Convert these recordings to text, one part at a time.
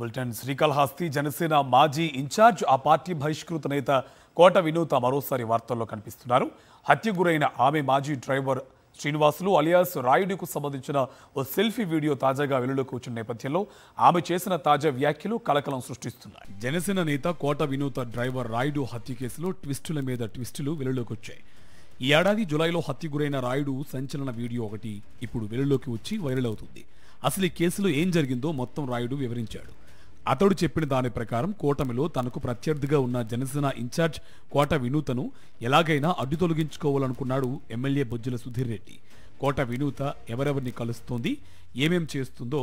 Bulletin Srikalahasti Janasena మాజీ incharge ఆ party బహిష్కృత నేత కోట వినూత మరోసారి వార్తల్లో కనిపిస్తున్నారు. హత్య గురైన ఆమె మాజీ డ్రైవర్ శ్రీనివాసులు అలియాస్ రాయుడుకు సంబంధించిన ఓ సెల్ఫీ వీడియో తాజాగా వెలుగులోకి వచ్చిన నేపథ్యంలో ఆమె చేసిన తాజా వ్యాఖ్యలు కలకలం సృష్టిస్తున్నాయి. జనసేన నేత కోట వినూత డ్రైవర్ రాయుడు హత్య కేసులో ట్విస్టుల మీద ట్విస్టులు వెలుగులోకి వచ్చాయి. ఈ ఏడాది జులైలో హత్య గురైన రాయుడు సంచలన వీడియో ఒకటి ఇప్పుడు వెలుగులోకి వచ్చి వైరల్ అవుతుంది. అసలు ఈ కేసులో ఏం జరిగిందో మొత్తం రాయుడు వివరించాడు. అతడు చెప్పిన దాని ప్రకారం కూటమిలో తనకు ప్రత్యర్థిగా ఉన్న జనసేన ఇన్ఛార్జ్ కోట వినూతను ఎలాగైనా అడ్డు తొలగించుకోవాలనుకున్నాడు ఎమ్మెల్యే బొజ్జల సుధీర్ రెడ్డి. కోట వినూత ఎవరెవరిని కలుస్తోంది, ఏమేం చేస్తుందో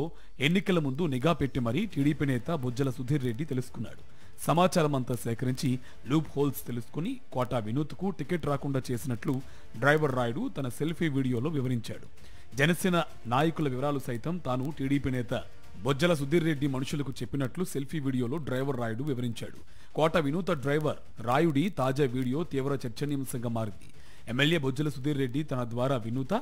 ఎన్నికల ముందు నిఘా పెట్టి మరీ టీడీపీ నేత బొజ్జల సుధీర్ రెడ్డి తెలుసుకున్నాడు. సమాచారం అంతా సేకరించి లూప్ హోల్స్ తెలుసుకుని కోట వినూత్కు టికెట్ రాకుండా చేసినట్లు డ్రైవర్ రాయుడు తన సెల్ఫీ వీడియోలో వివరించాడు. జనసేన నాయకుల వివరాలు సైతం తాను టీడీపీ నేత బొజ్జల సుధీర్ రెడ్డి మనుషులకు చెప్పినట్లు సెల్ఫీ వీడియోలో డ్రైవర్ రాయుడు వివరించాడు. కోట వినూత డ్రైవర్ రాయుడి తాజా వీడియో తీవ్ర చర్చనీయాంశంగా మారింది. ఎమ్మెల్యే బొజ్జల సుధీర్ రెడ్డి తన ద్వారా వినూత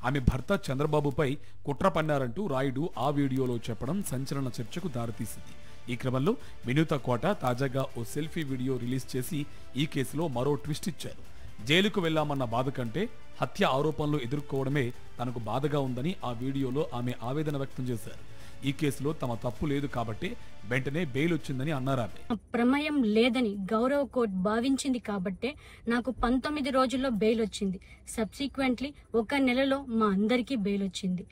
ఆమె భర్త చంద్రబాబుపై కుట్ర పన్నారంటూ రాయుడు ఆ వీడియోలో చెప్పడం సంచలన చర్చకు దారితీసింది. ఈ క్రమంలో వినూత కోట తాజాగా ఓ సెల్ఫీ వీడియో రిలీజ్ చేసి ఈ కేసులో మరో ట్విస్ట్ ఇచ్చారు. జైలుకు వెళ్లామన్న బాధ కంటే హత్య ఆరోపణలు ఎదుర్కోవడమే తనకు బాధగా ఉందని ఆ వీడియోలో ఆమె ఆవేదన వ్యక్తం చేశారు. ఈ కేసులో తమ తప్పు లేదు కాబట్టి వెంటనే బెయిల్ వచ్చిందని అన్నారు. ప్రమేయం లేదని గౌరవ కోర్టు భావించింది కాబట్టే నాకు 19 రోజుల్లో బెయిల్ వచ్చింది. సబ్సిక్వెంట్లీ 1 నెలలో మా అందరికీ బెయిల్ వచ్చింది.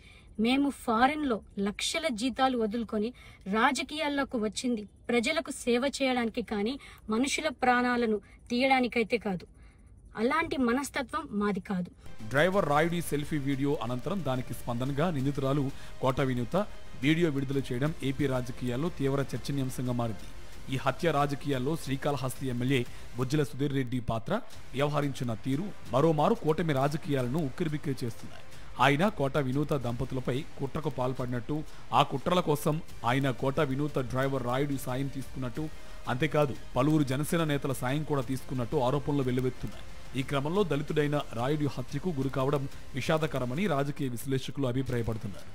మేము ఫారెన్ లో లక్షల జీతాలు వదులుకొని రాజకీయాల్లోకి వచ్చింది ప్రజలకు సేవ చేయడానికి కానీ మనుషుల ప్రాణాలను తీయడానికైతే కాదు. అలాంటి మనస్తత్వం మాది కాదు. డ్రైవర్ రాయుడి సెల్ఫీ వీడియో అనంతరం దానికి స్పందనగా నిందితురాలు కోట వినూత వీడియో విడుదల చేయడం ఏపీ రాజకీయాల్లో తీవ్ర చర్చనీయాంశంగా మారింది. ఈ హత్య రాజకీయాల్లో శ్రీకాళహస్తి ఎమ్మెల్యే బొజ్జల సుధీర్ రెడ్డి పాత్ర, వ్యవహరించిన తీరు మరోమారు కూటమి రాజకీయాలను ఉక్కిరిబిక్కిరి చేస్తున్నాయి. ఆయన కోట వినూత దంపతులపై కుట్రకు పాల్పడినట్టు, ఆ కుట్రల కోసం ఆయన కోట వినూత డ్రైవర్ రాయుడు సాయం తీసుకున్నట్టు, అంతేకాదు పలువురు జనసేన నేతల సాయం కూడా తీసుకున్నట్టు ఆరోపణలు వెల్లువెత్తున్నాయి. ఈ క్రమంలో దళితుడైన రాయుడు హత్యకు గురి కావడం విషాదకరమని రాజకీయ విశ్లేషకులు అభిప్రాయపడుతున్నారు.